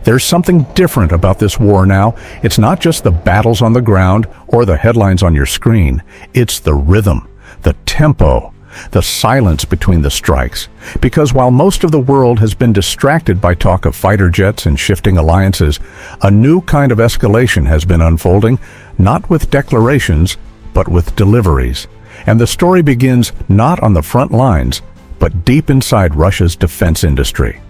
There's something different about this war now. It's not just the battles on the ground or the headlines on your screen. It's the rhythm, the tempo, the silence between the strikes. Because while most of the world has been distracted by talk of fighter jets and shifting alliances, a new kind of escalation has been unfolding, not with declarations, but with deliveries. And the story begins not on the front lines, but deep inside Russia's defense industry.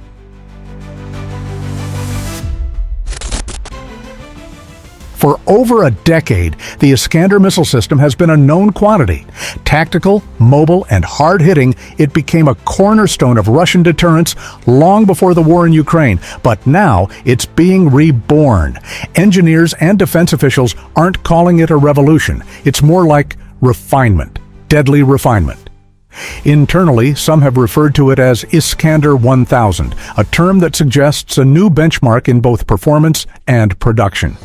For over a decade, the Iskander missile system has been a known quantity. Tactical, mobile, and hard-hitting, it became a cornerstone of Russian deterrence long before the war in Ukraine. But now, it's being reborn. Engineers and defense officials aren't calling it a revolution. It's more like refinement, deadly refinement. Internally, some have referred to it as Iskander 1000, a term that suggests a new benchmark in both performance and production.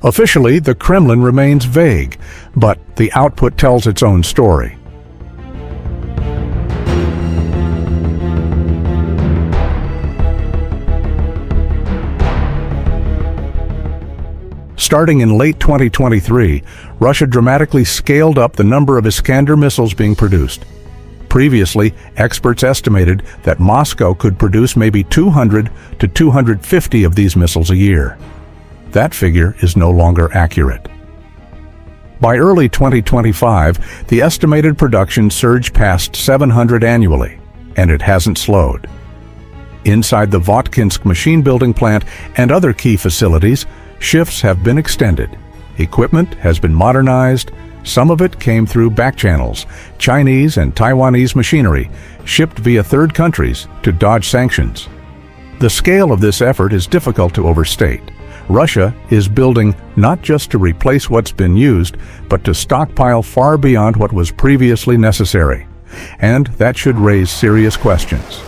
Officially, the Kremlin remains vague, but the output tells its own story. Starting in late 2023, Russia dramatically scaled up the number of Iskander missiles being produced. Previously, experts estimated that Moscow could produce maybe 200 to 250 of these missiles a year. That figure is no longer accurate. By early 2025, the estimated production surged past 700 annually, and it hasn't slowed. Inside the Votkinsk machine building plant and other key facilities, shifts have been extended. Equipment has been modernized. Some of it came through back channels, Chinese and Taiwanese machinery, shipped via third countries to dodge sanctions. The scale of this effort is difficult to overstate. Russia is building not just to replace what's been used, but to stockpile far beyond what was previously necessary. And that should raise serious questions.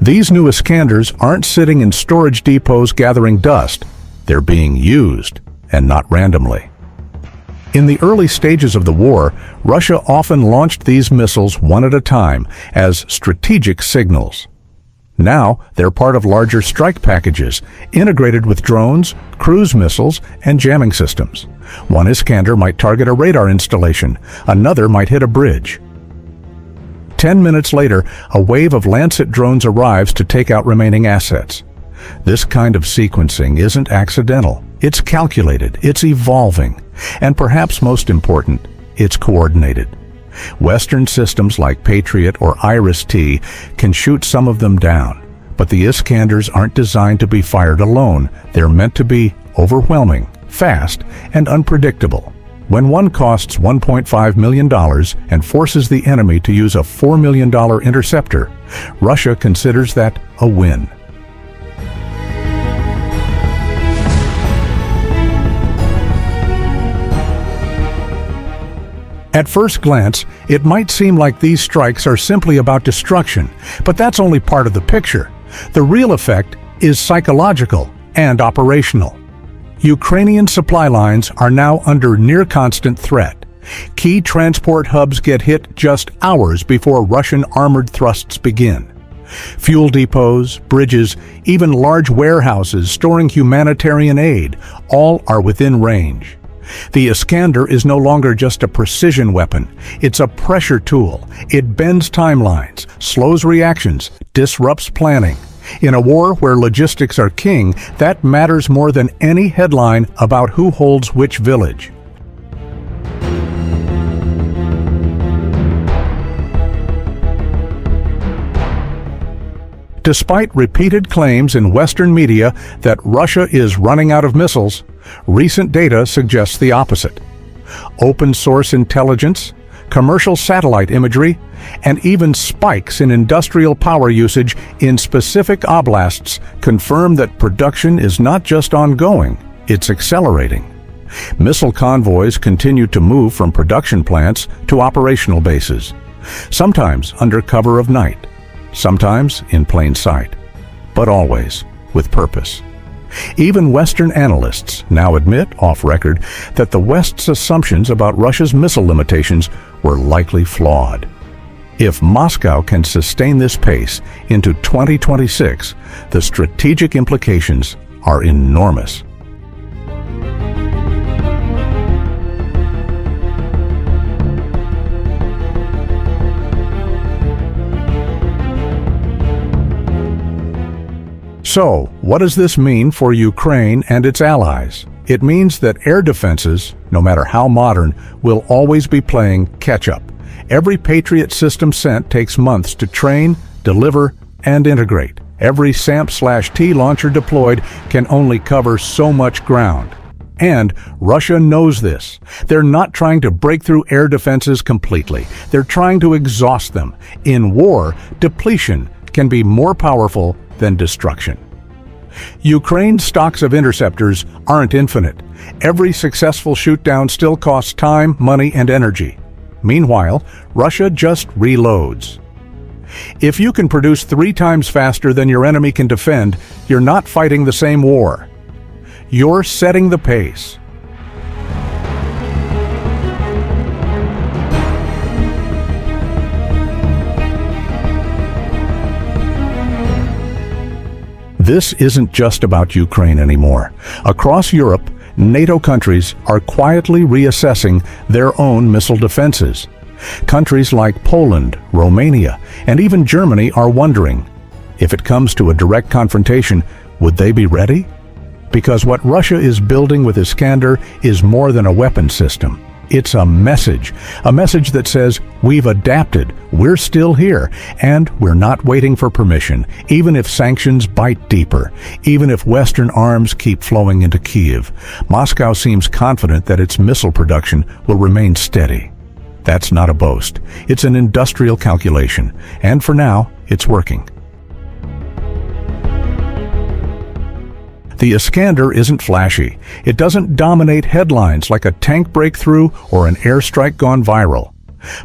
These new Iskanders aren't sitting in storage depots gathering dust. They're being used, and not randomly. In the early stages of the war, Russia often launched these missiles one at a time as strategic signals. Now, they're part of larger strike packages, integrated with drones, cruise missiles, and jamming systems. One Iskander might target a radar installation, another might hit a bridge. 10 minutes later, a wave of Lancet drones arrives to take out remaining assets. This kind of sequencing isn't accidental. It's calculated, it's evolving, and perhaps most important, it's coordinated. Western systems like Patriot or Iris-T can shoot some of them down, but the Iskanders aren't designed to be fired alone. They're meant to be overwhelming, fast, and unpredictable. When one costs $1.5 million and forces the enemy to use a $4 million interceptor, Russia considers that a win. At first glance, it might seem like these strikes are simply about destruction, but that's only part of the picture. The real effect is psychological and operational. Ukrainian supply lines are now under near-constant threat. Key transport hubs get hit just hours before Russian armored thrusts begin. Fuel depots, bridges, even large warehouses storing humanitarian aid, all are within range. The Iskander is no longer just a precision weapon. It's a pressure tool. It bends timelines, slows reactions, disrupts planning. In a war where logistics are king, that matters more than any headline about who holds which village. Despite repeated claims in Western media that Russia is running out of missiles, recent data suggests the opposite. Open-source intelligence, commercial satellite imagery, and even spikes in industrial power usage in specific oblasts confirm that production is not just ongoing, it's accelerating. Missile convoys continue to move from production plants to operational bases, sometimes under cover of night, sometimes in plain sight, but always with purpose. Even Western analysts now admit, off record, that the West's assumptions about Russia's missile limitations were likely flawed. If Moscow can sustain this pace into 2026, the strategic implications are enormous. So, what does this mean for Ukraine and its allies? It means that air defenses, no matter how modern, will always be playing catch-up. Every Patriot system sent takes months to train, deliver, and integrate. Every SAMP/T launcher deployed can only cover so much ground. And Russia knows this. They're not trying to break through air defenses completely. They're trying to exhaust them. In war, depletion can be more powerful than destruction. Ukraine's stocks of interceptors aren't infinite. Every successful shoot-down still costs time, money, and energy. Meanwhile, Russia just reloads. If you can produce 3 times faster than your enemy can defend, you're not fighting the same war. You're setting the pace. This isn't just about Ukraine anymore. Across Europe, NATO countries are quietly reassessing their own missile defenses. Countries like Poland, Romania, and even Germany are wondering, if it comes to a direct confrontation, would they be ready? Because what Russia is building with Iskander is more than a weapon system. It's a message that says, we've adapted, we're still here, and we're not waiting for permission, even if sanctions bite deeper, even if Western arms keep flowing into Kyiv. Moscow seems confident that its missile production will remain steady. That's not a boast. It's an industrial calculation, and for now, it's working. The Iskander isn't flashy. It doesn't dominate headlines like a tank breakthrough or an airstrike gone viral.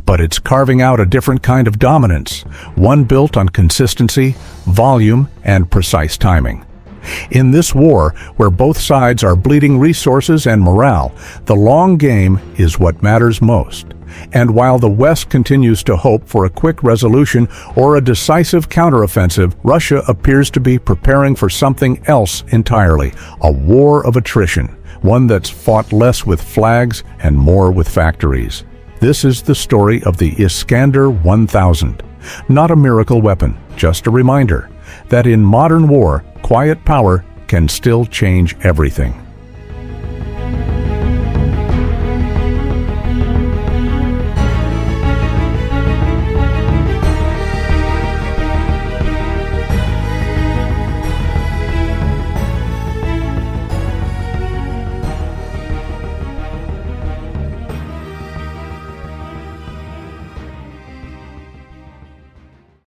But it's carving out a different kind of dominance, one built on consistency, volume, and precise timing. In this war, where both sides are bleeding resources and morale, the long game is what matters most. And while the West continues to hope for a quick resolution or a decisive counteroffensive, Russia appears to be preparing for something else entirely, a war of attrition, one that's fought less with flags and more with factories. This is the story of the Iskander-1000. Not a miracle weapon, just a reminder that in modern war, quiet power can still change everything.